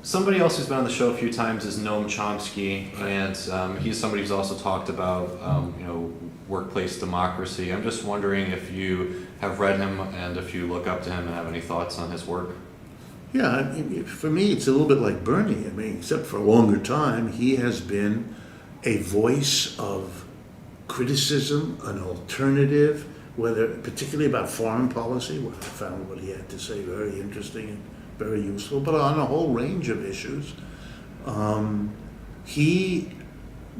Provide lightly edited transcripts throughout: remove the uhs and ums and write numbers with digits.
Somebody else who's been on the show a few times is Noam Chomsky, and he's somebody who's also talked about workplace democracy. I'm just wondering if you have read him and if you look up to him and have any thoughts on his work. Yeah, I mean, for me, it's a little bit like Bernie. I mean, except for a longer time, he has been a voice of criticism, an alternative, particularly about foreign policy, where I found what he had to say very interesting and very useful, but on a whole range of issues. He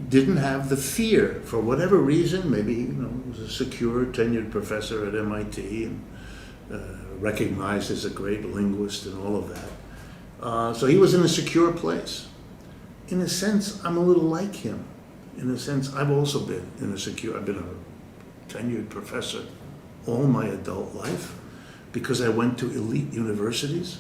didn't have the fear, for whatever reason. Maybe he was a secure, tenured professor at MIT and recognized as a great linguist and all of that. So he was in a secure place. In a sense, I'm a little like him. In a sense, I've also been I've been a tenured professor all my adult life because I went to elite universities.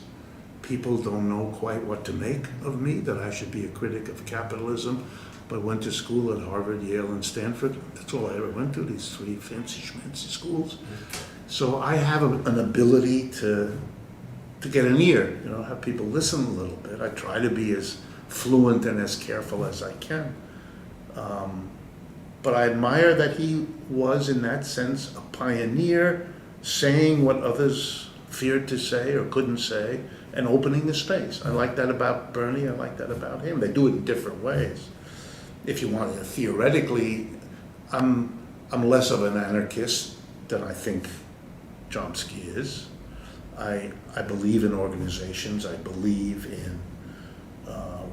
People don't know quite what to make of me, that I should be a critic of capitalism, but went to school at Harvard, Yale, and Stanford. That's all I ever went to, these three fancy schmancy schools. So I have an ability to get an ear, have people listen a little bit. I try to be as fluent and as careful as I can. But I admire that he was, in that sense, a pioneer, saying what others feared to say or couldn't say, and opening the space. I like that about Bernie, I like that about him. They do it in different ways. If you want to, theoretically, I'm less of an anarchist than I think Chomsky is. I believe in organizations, I believe in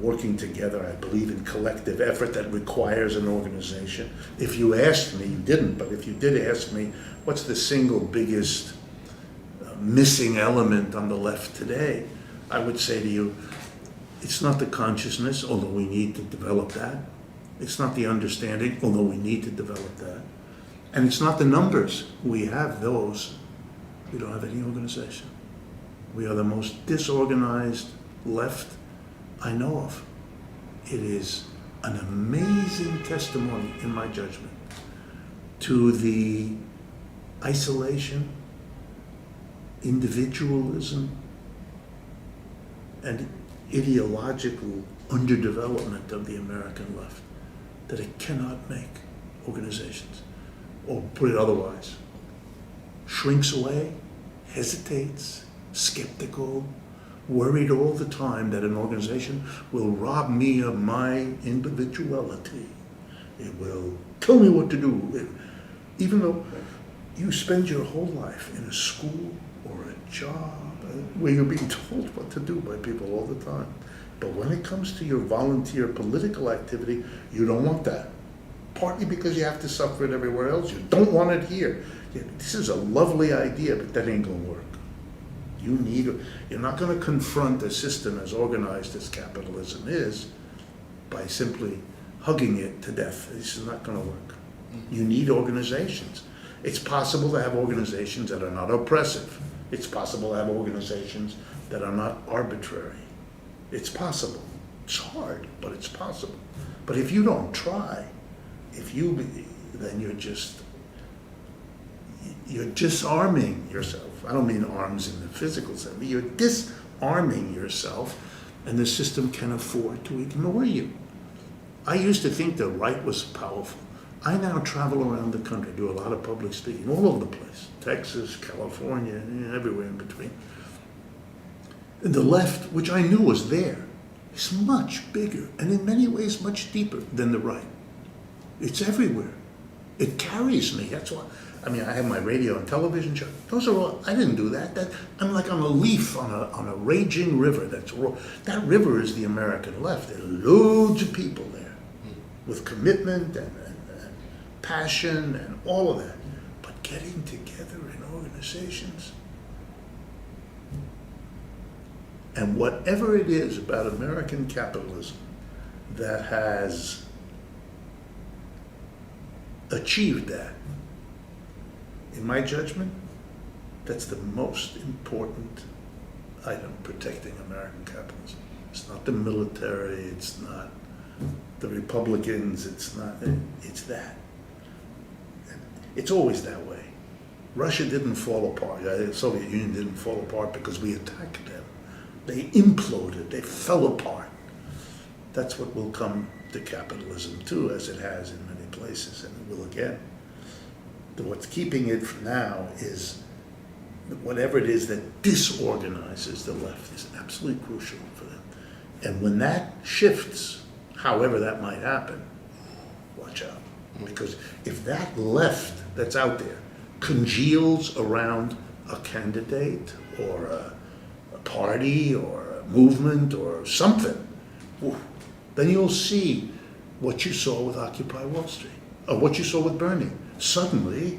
working together, I believe in collective effort that requires an organization. If you asked me, you didn't, but if you did ask me, what's the single biggest missing element on the left today, I would say to you, it's not the consciousness, although we need to develop that. It's not the understanding, although we need to develop that. And it's not the numbers. We have those. We don't have any organization. We are the most disorganized left I know of. It is an amazing testimony, in my judgment, to the isolation, individualism, and ideological underdevelopment of the American left, that it cannot make organizations. Or put it otherwise, shrinks away, hesitates, skeptical, worried all the time that an organization will rob me of my individuality. It will tell me what to do. Even though you spend your whole life in a school or a job where you're being told what to do by people all the time. But when it comes to your volunteer political activity, you don't want that. Partly because you have to suffer it everywhere else. You don't want it here. This is a lovely idea, but that ain't gonna work. You're not gonna confront a system as organized as capitalism is by simply hugging it to death. This is not gonna work. You need organizations. It's possible to have organizations that are not oppressive. It's possible to have organizations that are not arbitrary. It's possible. It's hard, but it's possible. But if you don't try, then you're disarming yourself. I don't mean arms in the physical sense, but you're disarming yourself, and the system can afford to ignore you. I used to think the right was powerful. I now travel around the country, do a lot of public speaking, all over the place, Texas, California, everywhere in between. And the left, which I knew was there, is much bigger, and in many ways much deeper than the right. It's everywhere. It carries me. That's why. I mean, I have my radio and television show. Those are all. I didn't do that. I'm like on a leaf on a raging river. That river is the American left. There are loads of people there, with commitment and passion and all of that. But getting together in organizations, and whatever it is about American capitalism that has achieved that, in my judgment, that's the most important item protecting American capitalism. It's not the military, it's not the Republicans, it's that. It's always that way. Russia didn't fall apart, the Soviet Union didn't fall apart because we attacked them. They imploded, they fell apart. That's what will come to capitalism too, as it has in many places, and it will again. What's keeping it for now is whatever it is that disorganizes the left is absolutely crucial for them. And when that shifts, however that might happen, watch out. Because if that left that's out there congeals around a candidate or a party or a movement or something, then you'll see what you saw with Occupy Wall Street, or what you saw with Bernie. Suddenly,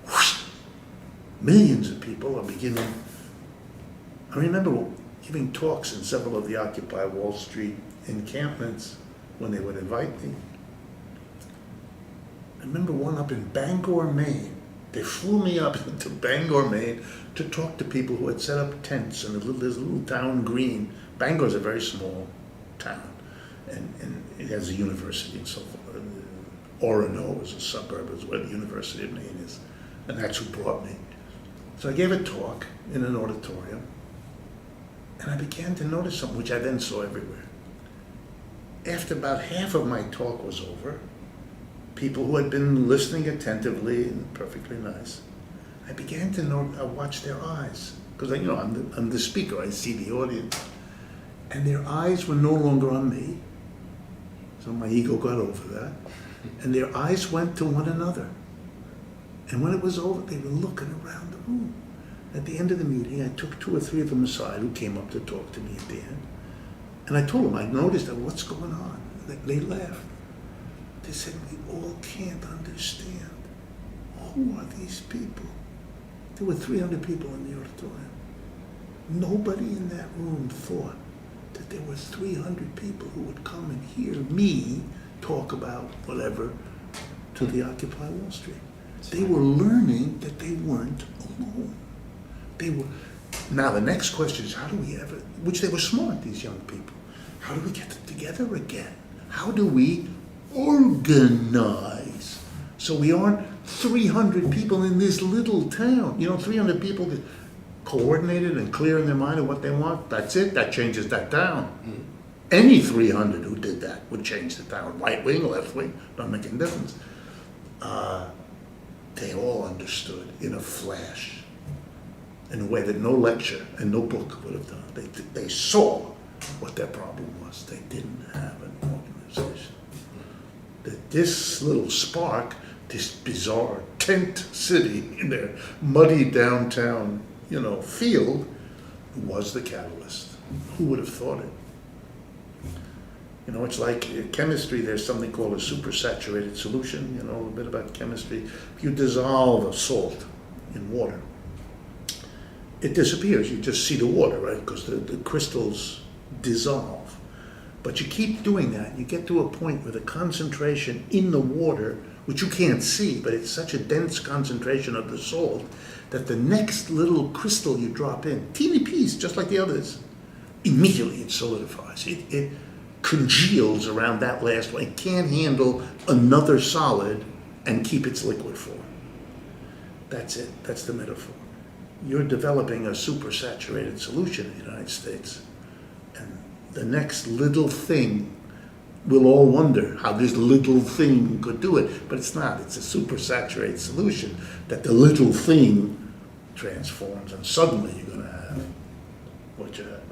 whoosh, millions of people are beginning. I remember giving talks in several of the Occupy Wall Street encampments when they would invite me. I remember one up in Bangor, Maine. They flew me up to Bangor, Maine to talk to people who had set up tents in this little town green. Bangor's a very small town, and it has a university and so forth. Orono is a suburb, is where the University of Maine is, and that's who brought me. So I gave a talk in an auditorium, and I began to notice something which I then saw everywhere. After about half of my talk was over, people who had been listening attentively and perfectly nice, I began to watch their eyes, because I'm the speaker, I see the audience, and their eyes were no longer on me, so my ego got over that, and their eyes went to one another. And when it was over, they were looking around the room. At the end of the meeting, I took 2 or 3 of them aside who came up to talk to me at the end. And I told them, I noticed that what's going on. They laughed. They said, we all can't understand. Who are these people? There were 300 people in the auditorium. Nobody in that room thought that there were 300 people who would come and hear me talk about whatever to the Occupy Wall Street. They were learning that they weren't alone. Now the next question is, how do we ever, which they were smart, these young people, how do we get it together again? How do we organize so we aren't 300 people in this little town? 300 people that coordinated and clear in their mind of what they want, that's it, that changes that town. Any 300 who did that would change the town, right wing, left wing, not making a difference. They all understood in a flash, in a way that no lecture and no book would have done. They saw what their problem was. They didn't have an organization. That this little spark, this bizarre tent city in their muddy downtown, field, was the catalyst. Who would have thought it? It's like chemistry, there's something called a supersaturated solution, a little bit about chemistry. If you dissolve a salt in water, it disappears. You just see the water, right? Because the crystals dissolve. But you keep doing that, you get to a point where the concentration in the water, which you can't see, but it's such a dense concentration of the salt, that the next little crystal you drop in, teeny piece, just like the others, immediately it solidifies. It congeals around that last one. It can't handle another solid and keep its liquid form. That's it. That's the metaphor. You're developing a supersaturated solution in the United States, and the next little thing, we'll all wonder how this little thing could do it, but it's not. It's a supersaturated solution that the little thing transforms, and suddenly you're going to have what you have.